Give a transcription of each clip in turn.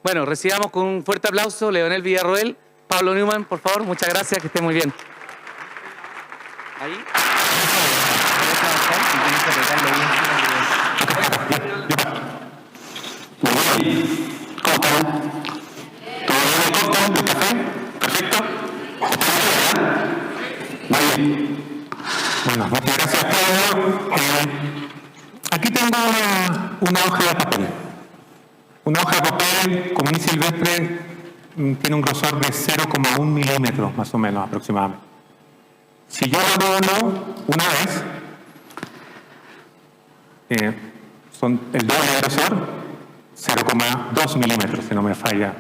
Bueno, recibamos con un fuerte aplauso Leonel Villarroel. Pablo Newman, por favor, muchas gracias, que esté muy bien. Ahí. ¿Cómo están? ¿Todo bien el cóctel, el café? ¿Perfecto? Muy bien. Bueno, muchas gracias, Pablo. Aquí tengo una hoja de papel. Una hoja de papel común y silvestre tiene un grosor de 0,1 milímetros, más o menos, aproximadamente. Si yo lo doblo una vez, son el doble de grosor, 0,2 milímetros, si no me falla.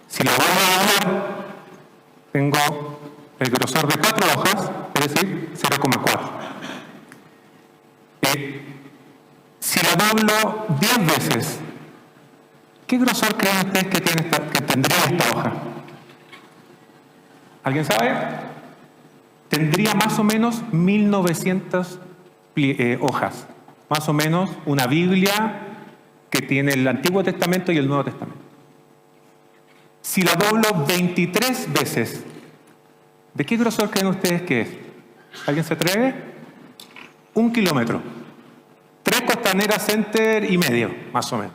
Si lo vuelvo a doblar, tengo el grosor de 4 hojas, es decir, 0,4. Si lo doblo 10 veces, ¿qué grosor creen ustedes que tendría esta hoja? ¿Alguien sabe? Tendría más o menos 1900 hojas. Más o menos una Biblia que tiene el Antiguo Testamento y el Nuevo Testamento. Si la doblo 23 veces, ¿de qué grosor creen ustedes que es? ¿Alguien se atreve? 1 kilómetro. 3 Costanera Center y medio, más o menos.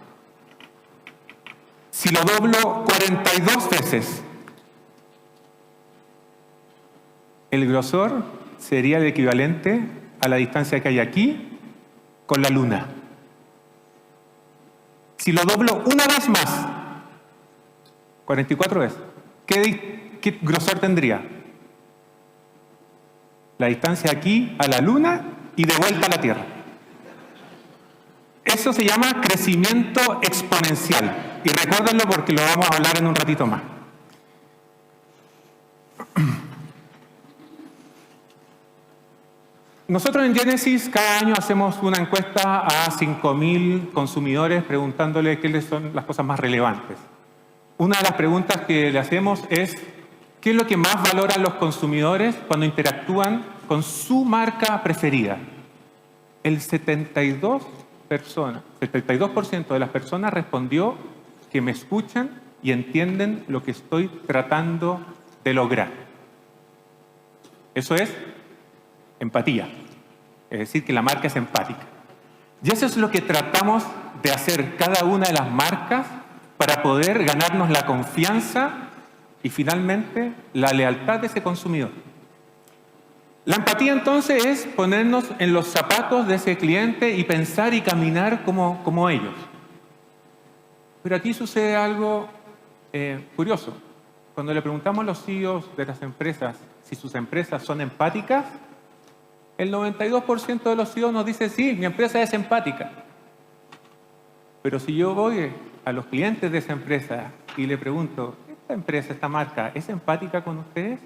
Si lo doblo 42 veces, el grosor sería el equivalente a la distancia que hay aquí con la Luna. Si lo doblo una vez más, 44 veces, ¿qué grosor tendría? La distancia aquí a la Luna y de vuelta a la Tierra. Eso se llama crecimiento exponencial. Y recuérdenlo porque lo vamos a hablar en un ratito más. Nosotros en Genesis cada año hacemos una encuesta a 5.000 consumidores preguntándoles qué son las cosas más relevantes. Una de las preguntas que le hacemos es ¿qué es lo que más valoran los consumidores cuando interactúan con su marca preferida? El 72% de las personas respondió que me escuchan y entienden lo que estoy tratando de lograr. Eso es empatía, es decir, que la marca es empática. Y eso es lo que tratamos de hacer cada una de las marcas para poder ganarnos la confianza y finalmente la lealtad de ese consumidor. La empatía entonces es ponernos en los zapatos de ese cliente y pensar y caminar como ellos. Pero aquí sucede algo curioso. Cuando le preguntamos a los CEOs de las empresas si sus empresas son empáticas, el 92% de los CEOs nos dice sí, mi empresa es empática. Pero si yo voy a los clientes de esa empresa y le pregunto, ¿esta empresa, esta marca, es empática con ustedes?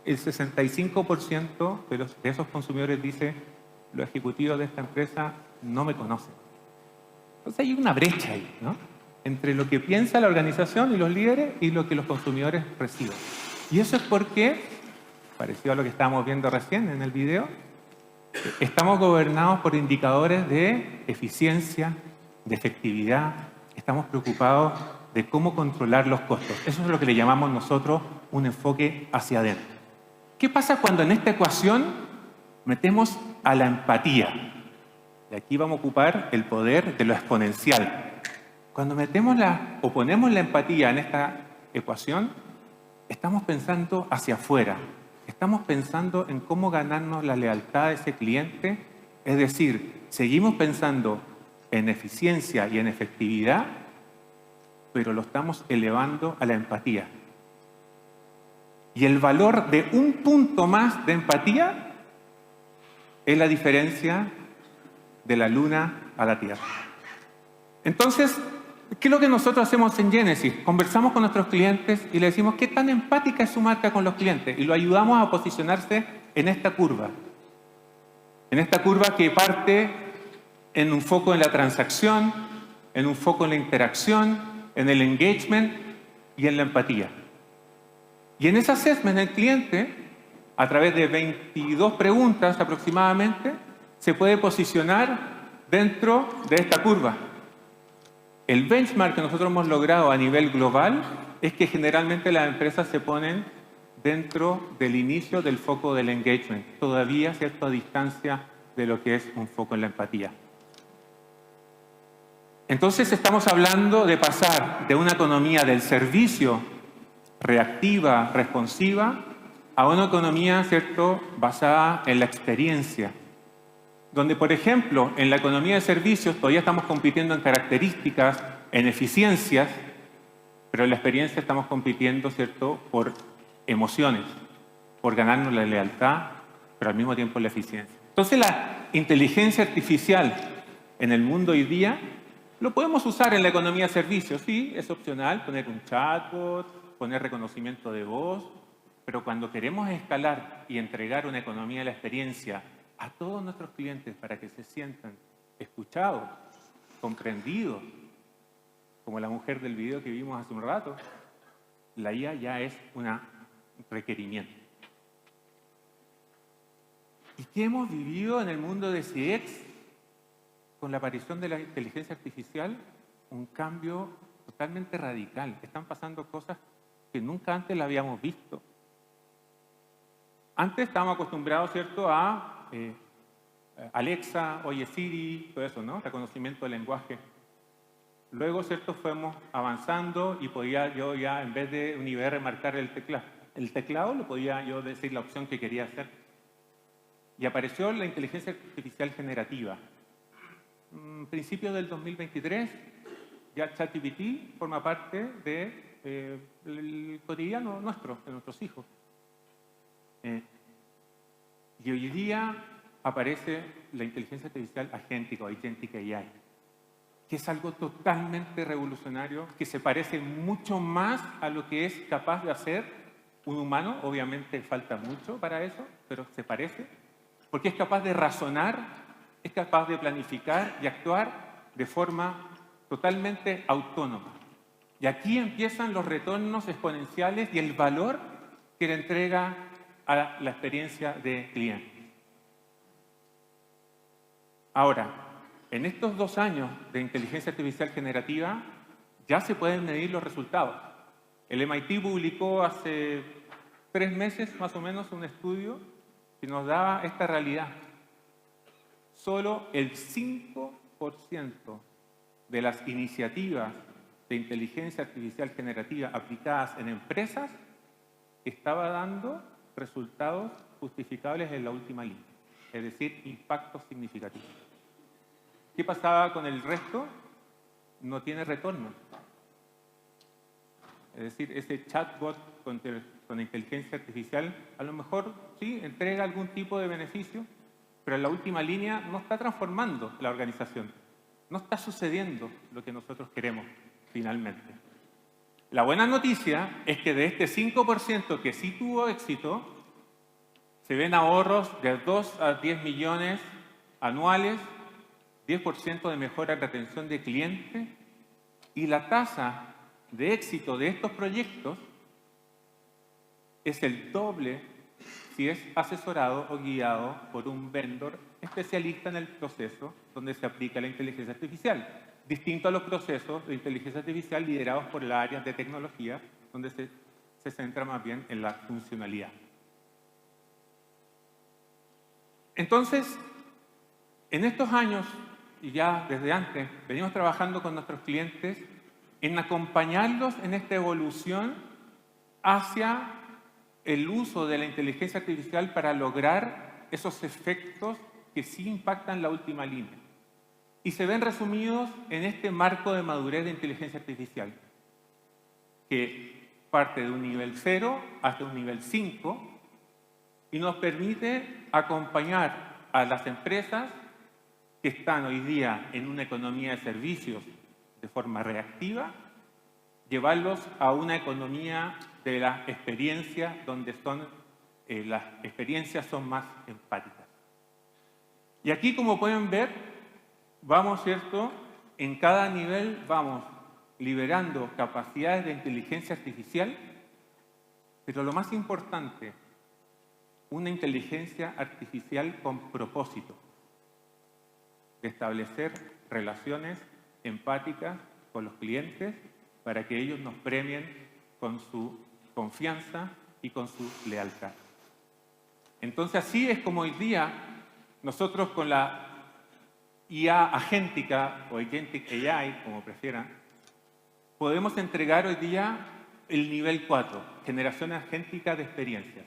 El 65% de esos consumidores dice, los ejecutivos de esta empresa no me conocen. Entonces hay una brecha ahí, ¿no? Entre lo que piensa la organización y los líderes y lo que los consumidores reciben. Y eso es porque, parecido a lo que estábamos viendo recién en el video, estamos gobernados por indicadores de eficiencia, de efectividad, estamos preocupados de cómo controlar los costos. Eso es lo que le llamamos nosotros un enfoque hacia adentro. ¿Qué pasa cuando en esta ecuación metemos a la empatía? Y aquí vamos a ocupar el poder de lo exponencial. Cuando ponemos la empatía en esta ecuación, estamos pensando hacia afuera. Estamos pensando en cómo ganarnos la lealtad de ese cliente. Es decir, seguimos pensando en eficiencia y en efectividad, pero lo estamos elevando a la empatía. Y el valor de un punto más de empatía es la diferencia de la Luna a la Tierra. Entonces, ¿qué es lo que nosotros hacemos en Genesis? Conversamos con nuestros clientes y le decimos qué tan empática es su marca con los clientes y lo ayudamos a posicionarse en esta curva. En esta curva que parte en un foco en la transacción, en un foco en la interacción, en el engagement y en la empatía. Y en ese assessment el cliente, a través de 22 preguntas aproximadamente, se puede posicionar dentro de esta curva. El benchmark que nosotros hemos logrado a nivel global es que generalmente las empresas se ponen dentro del inicio del foco del engagement, todavía a distancia de lo que es un foco en la empatía. Entonces estamos hablando de pasar de una economía del servicio reactiva, responsiva, a una economía, basada en la experiencia. Donde, por ejemplo, en la economía de servicios todavía estamos compitiendo en características, en eficiencias, pero en la experiencia estamos compitiendo, por emociones, por ganarnos la lealtad, pero al mismo tiempo la eficiencia. Entonces, la inteligencia artificial en el mundo hoy día lo podemos usar en la economía de servicios. Sí, es opcional poner un chatbot, poner reconocimiento de voz, pero cuando queremos escalar y entregar una economía de la experiencia a todos nuestros clientes para que se sientan escuchados, comprendidos, como la mujer del video que vimos hace un rato, la IA ya es un requerimiento. ¿Y qué hemos vivido en el mundo de CX con la aparición de la inteligencia artificial? Un cambio totalmente radical. Están pasando cosas que nunca antes la habíamos visto. Antes estábamos acostumbrados, a Alexa, Oye Siri, todo eso, ¿no? Reconocimiento del lenguaje. Luego, fuimos avanzando y podía yo ya, en vez de un IBR, marcar el teclado, lo podía yo decir la opción que quería hacer. Y apareció la inteligencia artificial generativa. Principios del 2023, ya ChatGPT forma parte del cotidiano nuestro, de nuestros hijos. Y hoy día aparece la inteligencia artificial agéntica o agentic AI, que es algo totalmente revolucionario, que se parece mucho más a lo que es capaz de hacer un humano. Obviamente falta mucho para eso, pero se parece, porque es capaz de razonar, es capaz de planificar y actuar de forma totalmente autónoma. Y aquí empiezan los retornos exponenciales y el valor que le entrega a la experiencia de cliente. Ahora, en estos 2 años de inteligencia artificial generativa ya se pueden medir los resultados. El MIT publicó hace 3 meses más o menos un estudio que nos daba esta realidad. Solo el 5% de las iniciativas de inteligencia artificial generativa aplicadas en empresas estaba dando resultados justificables en la última línea, es decir, impactos significativos. ¿Qué pasaba con el resto? No tiene retorno. Es decir, ese chatbot con inteligencia artificial a lo mejor sí entrega algún tipo de beneficio, pero en la última línea no está transformando la organización. No está sucediendo lo que nosotros queremos finalmente. La buena noticia es que de este 5% que sí tuvo éxito, se ven ahorros de 2 a 10 millones anuales, 10% de mejora en retención de clientes, y la tasa de éxito de estos proyectos es el doble si es asesorado o guiado por un vendor especialista en el proceso donde se aplica la inteligencia artificial, distinto a los procesos de inteligencia artificial liderados por las áreas de tecnología, donde se centra más bien en la funcionalidad. Entonces, en estos años, y ya desde antes, venimos trabajando con nuestros clientes en acompañarlos en esta evolución hacia el uso de la inteligencia artificial para lograr esos efectos que sí impactan la última línea. Y se ven resumidos en este marco de madurez de inteligencia artificial, que parte de un nivel 0 hasta un nivel 5 y nos permite acompañar a las empresas que están hoy día en una economía de servicios de forma reactiva, llevarlos a una economía de la experiencia donde las experiencias son más empáticas. Y aquí, como pueden ver, vamos, en cada nivel vamos liberando capacidades de inteligencia artificial, pero lo más importante, una inteligencia artificial con propósito de establecer relaciones empáticas con los clientes para que ellos nos premien con su confianza y con su lealtad. Entonces, así es como hoy día nosotros con la IA agéntica o Agentic AI, como prefieran, podemos entregar hoy día el nivel 4, generación agéntica de experiencias.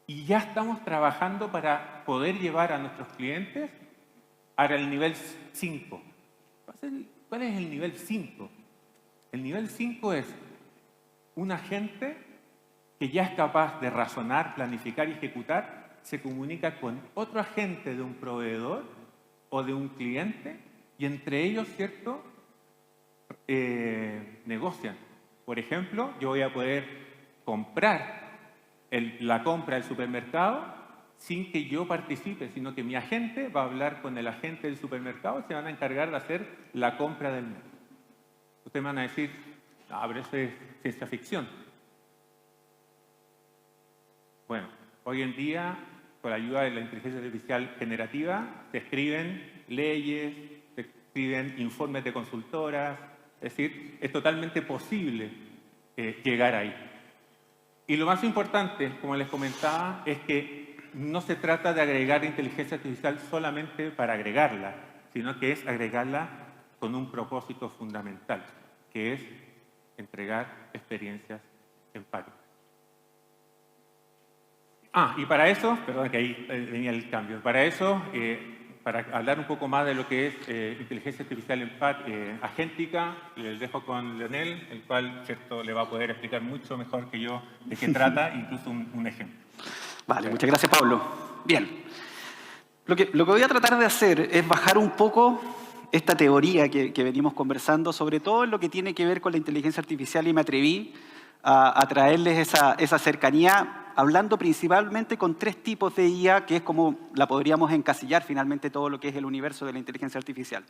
Y ya estamos trabajando para poder llevar a nuestros clientes al nivel 5. ¿Cuál es el nivel 5? El nivel 5 es un agente que ya es capaz de razonar, planificar y ejecutar, se comunica con otro agente de un proveedor o de un cliente y entre ellos, ¿cierto?, negocian. Por ejemplo, yo voy a poder comprar la compra del supermercado sin que yo participe, sino que mi agente va a hablar con el agente del supermercado y se van a encargar de hacer la compra del mes. Ustedes me van a decir, no, pero eso es ciencia ficción. Bueno, hoy en día, con la ayuda de la inteligencia artificial generativa, se escriben leyes, se escriben informes de consultoras, es decir, es totalmente posible llegar ahí. Y lo más importante, como les comentaba, es que no se trata de agregar inteligencia artificial solamente para agregarla, sino que es agregarla con un propósito fundamental, que es entregar experiencias empáticas. Y para eso, perdón que ahí venía el cambio, para eso, para hablar un poco más de lo que es inteligencia artificial agéntica, les dejo con Leonel, el cual, cierto, le va a poder explicar mucho mejor que yo de qué trata, incluso un ejemplo. Vale, muchas gracias, Pablo. Bien, lo que voy a tratar de hacer es bajar un poco esta teoría que venimos conversando, sobre todo en lo que tiene que ver con la inteligencia artificial, y me atreví a traerles esa cercanía, hablando principalmente con 3 tipos de IA, que es como la podríamos encasillar finalmente todo lo que es el universo de la inteligencia artificial.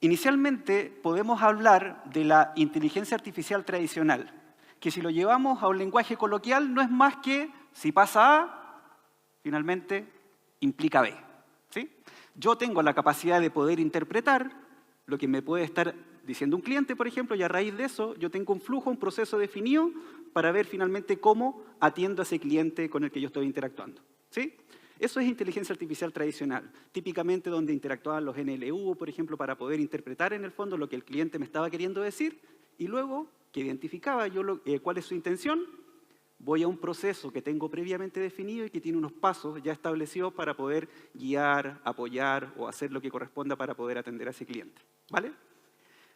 Inicialmente podemos hablar de la inteligencia artificial tradicional, que si lo llevamos a un lenguaje coloquial no es más que si pasa A, finalmente implica B. ¿Sí? Yo tengo la capacidad de poder interpretar lo que me puede estar diciendo un cliente, por ejemplo, y a raíz de eso yo tengo un flujo, un proceso definido para ver finalmente cómo atiendo a ese cliente con el que yo estoy interactuando. ¿Sí? Eso es inteligencia artificial tradicional, típicamente donde interactuaban los NLU, por ejemplo, para poder interpretar en el fondo lo que el cliente me estaba queriendo decir, y luego que identificaba yo cuál es su intención, voy a un proceso que tengo previamente definido y que tiene unos pasos ya establecidos para poder guiar, apoyar o hacer lo que corresponda para poder atender a ese cliente. ¿Vale?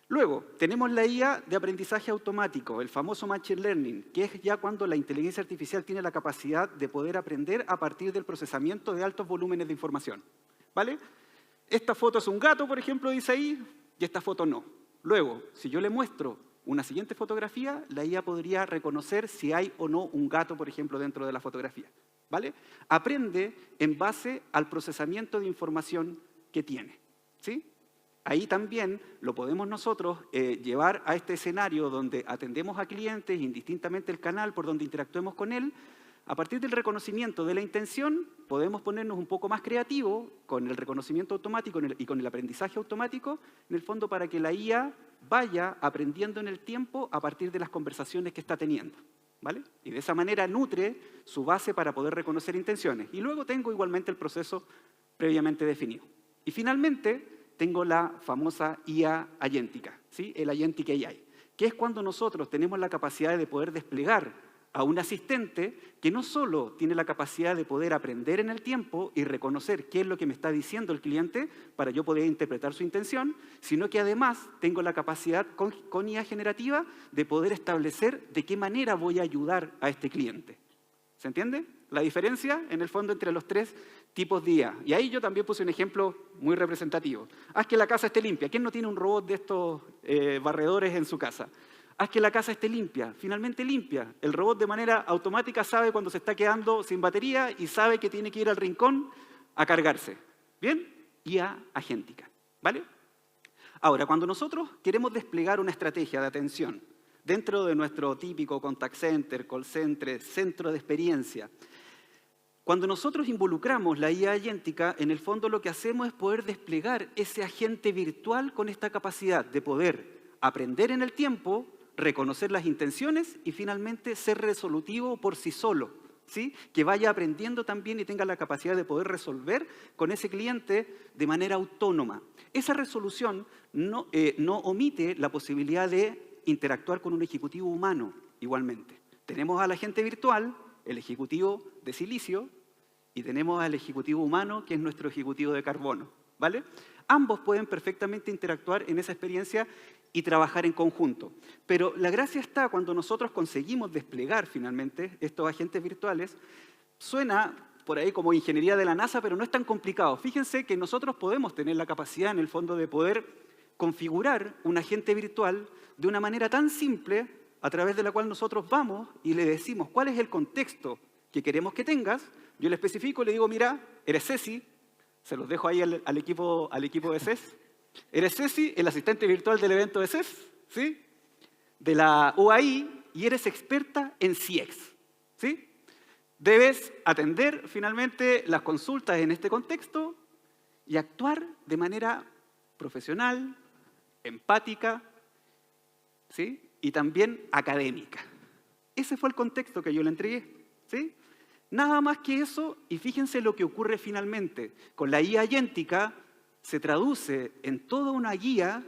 Luego, tenemos la IA de aprendizaje automático, el famoso Machine Learning, que es ya cuando la inteligencia artificial tiene la capacidad de poder aprender a partir del procesamiento de altos volúmenes de información. ¿Vale? Esta foto es un gato, por ejemplo, dice ahí, y esta foto no. Luego, si yo le muestro una siguiente fotografía, la IA podría reconocer si hay o no un gato, por ejemplo, dentro de la fotografía. ¿Vale? Aprende en base al procesamiento de información que tiene. ¿Sí? Ahí también lo podemos nosotros llevar a este escenario donde atendemos a clientes, indistintamente el canal por donde interactuemos con él. A partir del reconocimiento de la intención, podemos ponernos un poco más creativos con el reconocimiento automático y con el aprendizaje automático, en el fondo para que la IA vaya aprendiendo en el tiempo a partir de las conversaciones que está teniendo. ¿Vale? Y de esa manera nutre su base para poder reconocer intenciones. Y luego tengo igualmente el proceso previamente definido. Y finalmente tengo la famosa IA agéntica, ¿sí? El Agentic AI, que es cuando nosotros tenemos la capacidad de poder desplegar a un asistente que no solo tiene la capacidad de poder aprender en el tiempo y reconocer qué es lo que me está diciendo el cliente para yo poder interpretar su intención, sino que además tengo la capacidad con IA generativa de poder establecer de qué manera voy a ayudar a este cliente. ¿Se entiende? La diferencia, en el fondo, entre los 3 tipos de IA. Y ahí yo también puse un ejemplo muy representativo. Haz que la casa esté limpia. ¿Quién no tiene un robot de estos barredores en su casa? Haz que la casa esté limpia. Finalmente limpia. El robot de manera automática sabe cuando se está quedando sin batería y sabe que tiene que ir al rincón a cargarse. ¿Bien? IA agéntica. ¿Vale? Ahora, cuando nosotros queremos desplegar una estrategia de atención dentro de nuestro típico contact center, call center, centro de experiencia, cuando nosotros involucramos la IA agéntica, en el fondo lo que hacemos es poder desplegar ese agente virtual con esta capacidad de poder aprender en el tiempo, reconocer las intenciones y finalmente ser resolutivo por sí solo, ¿sí? Que vaya aprendiendo también y tenga la capacidad de poder resolver con ese cliente de manera autónoma. Esa resolución no omite la posibilidad de interactuar con un ejecutivo humano igualmente. Tenemos al agente virtual, el ejecutivo de silicio, y tenemos al ejecutivo humano, que es nuestro ejecutivo de carbono, ¿vale? Ambos pueden perfectamente interactuar en esa experiencia y trabajar en conjunto. Pero la gracia está cuando nosotros conseguimos desplegar finalmente estos agentes virtuales. Suena por ahí como ingeniería de la NASA, pero no es tan complicado. Fíjense que nosotros podemos tener la capacidad en el fondo de poder configurar un agente virtual de una manera tan simple a través de la cual nosotros vamos y le decimos cuál es el contexto que queremos que tengas. Yo le especifico, le digo, mira, eres Ceci, se los dejo ahí al equipo de CES. Eres Ceci, el asistente virtual del evento de CES, ¿sí? De la UAI, y eres experta en CX, ¿sí? Debes atender finalmente las consultas en este contexto y actuar de manera profesional, empática, ¿sí? Y también académica. Ese fue el contexto que yo le entregué, ¿sí? Nada más que eso, y fíjense lo que ocurre finalmente. Con la IA Agéntica se traduce en toda una guía